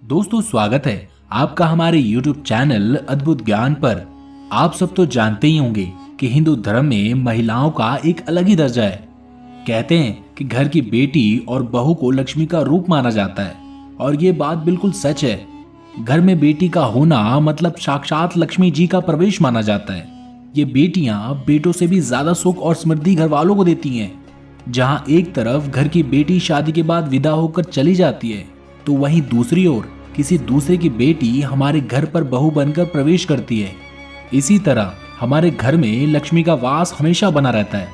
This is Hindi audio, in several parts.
दोस्तों स्वागत है आपका हमारे YouTube चैनल अद्भुत ज्ञान पर। आप सब तो जानते ही होंगे कि हिंदू धर्म में महिलाओं का एक अलग ही दर्जा है। कहते हैं कि घर की बेटी और बहू को लक्ष्मी का रूप माना जाता है और ये बात बिल्कुल सच है। घर में बेटी का होना मतलब साक्षात लक्ष्मी जी का प्रवेश माना जाता है। ये बेटियां बेटों से भी ज्यादा सुख और समृद्धि घर वालों को देती हैं। जहां एक तरफ घर की बेटी शादी के बाद विदा होकर चली जाती है, तो वहीं दूसरी ओर किसी दूसरे की बेटी हमारे घर पर बहू बनकर प्रवेश करती है। इसी तरह हमारे घर में लक्ष्मी का वास हमेशा बना रहता है।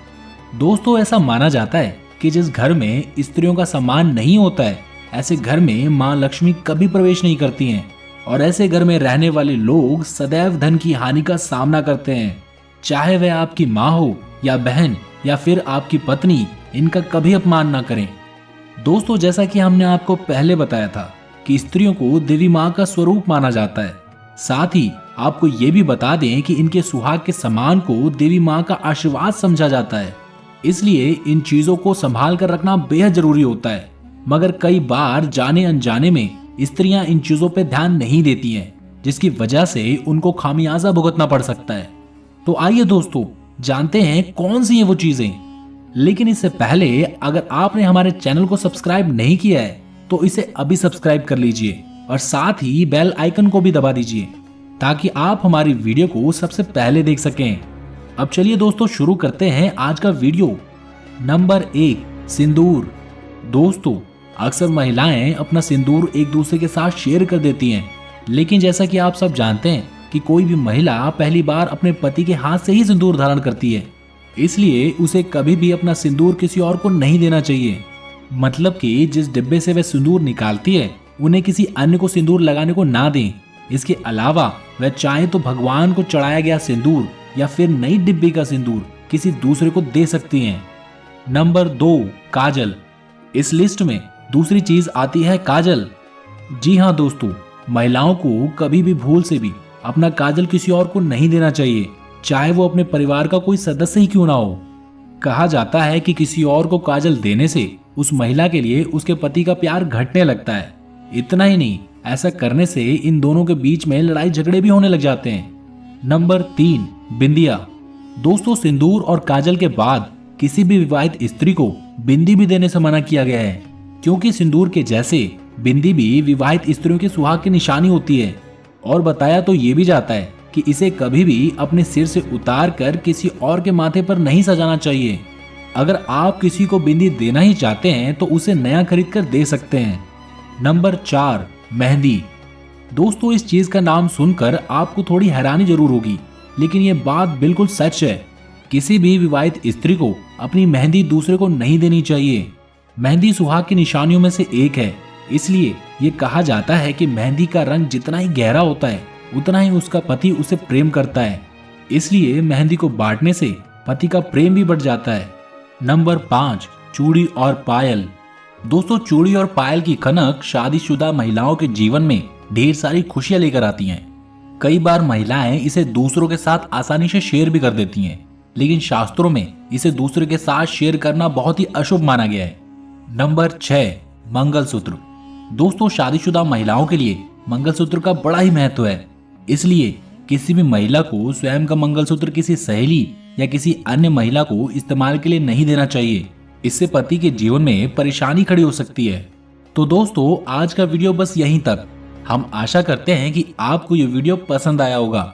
दोस्तों ऐसा माना जाता है कि जिस घर में स्त्रियों का सम्मान नहीं होता है, ऐसे घर में मां लक्ष्मी कभी प्रवेश नहीं करती हैं और ऐसे घर में रहने वाले लोग सदैव धन की हानि का सामना करते हैं। चाहे वह आपकी माँ हो या बहन या फिर आपकी पत्नी, इनका कभी अपमान ना करें। दोस्तों जैसा कि हमने आपको पहले बताया था कि स्त्रियों को देवी माँ का स्वरूप माना जाता है। साथ ही आपको ये भी बता दें कि इनके सुहाग के सम्मान को देवी माँ का आशीर्वाद समझा जाता है। इसलिए इन चीजों को संभाल कर रखना बेहद जरूरी होता है। मगर कई बार जाने अनजाने में स्त्रियां इन चीजों पर ध्यान नहीं देती हैं, जिसकी वजह से उनको खामियाजा भुगतना पड़ सकता है। तो आइए दोस्तों जानते हैं कौन सी है वो चीजें। लेकिन इससे पहले अगर आपने हमारे चैनल को सब्सक्राइब नहीं किया है तो इसे अभी सब्सक्राइब कर लीजिए और साथ ही बेल आइकन को भी दबा दीजिए ताकि आप हमारी वीडियो को सबसे पहले देख सकें। अब चलिए दोस्तों शुरू करते हैं आज का वीडियो। नंबर 1, सिंदूर। दोस्तों अक्सर महिलाएं अपना सिंदूर एक दूसरे के साथ शेयर कर देती हैं, लेकिन जैसा कि आप सब जानते हैं कि कोई भी महिला पहली बार अपने पति के हाथ से ही सिंदूर धारण करती है। इसलिए उसे कभी भी अपना सिंदूर किसी और को नहीं देना चाहिए। मतलब कि जिस डिब्बे से वह सिंदूर निकालती है, उन्हें किसी अन्य को सिंदूर लगाने को ना दें। इसके अलावा वह चाहे तो भगवान को चढ़ाया गया सिंदूर या फिर नई डिब्बे का सिंदूर किसी दूसरे को दे सकती हैं। नंबर 2, काजल। इस लिस्ट में दूसरी चीज आती है काजल। जी हाँ दोस्तों, महिलाओं को कभी भी भूल से भी अपना काजल किसी और को नहीं देना चाहिए, चाहे वो अपने परिवार का कोई सदस्य ही क्यों ना हो। कहा जाता है कि किसी और को काजल देने से उस महिला के लिए उसके पति का प्यार घटने लगता है। इतना ही नहीं, ऐसा करने से इन दोनों के बीच में लड़ाई झगड़े भी होने लग जाते हैं। नंबर 3, बिंदिया। दोस्तों सिंदूर और काजल के बाद किसी भी विवाहित स्त्री को बिंदी भी देने से मना किया गया है, क्योंकि सिंदूर के जैसे बिंदी भी विवाहित स्त्रियों के सुहाग की निशानी होती है। और बताया तो ये भी जाता है कि इसे कभी भी अपने सिर से उतार कर किसी और के माथे पर नहीं सजाना चाहिए। अगर आप किसी को बिंदी देना ही चाहते हैं तो उसे नया खरीद कर दे सकते हैं। नंबर 4, मेहंदी। दोस्तों इस चीज का नाम सुनकर आपको थोड़ी हैरानी जरूर होगी, लेकिन ये बात बिल्कुल सच है। किसी भी विवाहित स्त्री को अपनी मेहंदी दूसरे को नहीं देनी चाहिए। मेहंदी सुहाग की निशानियों में से एक है, इसलिए ये कहा जाता है कि मेहंदी का रंग जितना ही गहरा होता है उतना ही उसका पति उसे प्रेम करता है। इसलिए मेहंदी को बांटने से पति का प्रेम भी बढ़ जाता है। नंबर 5, चूड़ी और पायल। दोस्तों चूड़ी और पायल की खनक शादीशुदा महिलाओं के जीवन में ढेर सारी खुशियां लेकर आती हैं। कई बार महिलाएं इसे दूसरों के साथ आसानी से शेयर भी कर देती हैं, लेकिन शास्त्रों में इसे दूसरे के साथ शेयर करना बहुत ही अशुभ माना गया है। नंबर 6, मंगलसूत्र। दोस्तों शादीशुदा महिलाओं के लिए मंगलसूत्र का बड़ा ही महत्व है। इसलिए किसी भी महिला को स्वयं का मंगलसूत्र किसी सहेली या किसी अन्य महिला को इस्तेमाल के लिए नहीं देना चाहिए। इससे पति के जीवन में परेशानी खड़ी हो सकती है। तो दोस्तों आज का वीडियो बस यहीं तक। हम आशा करते हैं कि आपको ये वीडियो पसंद आया होगा।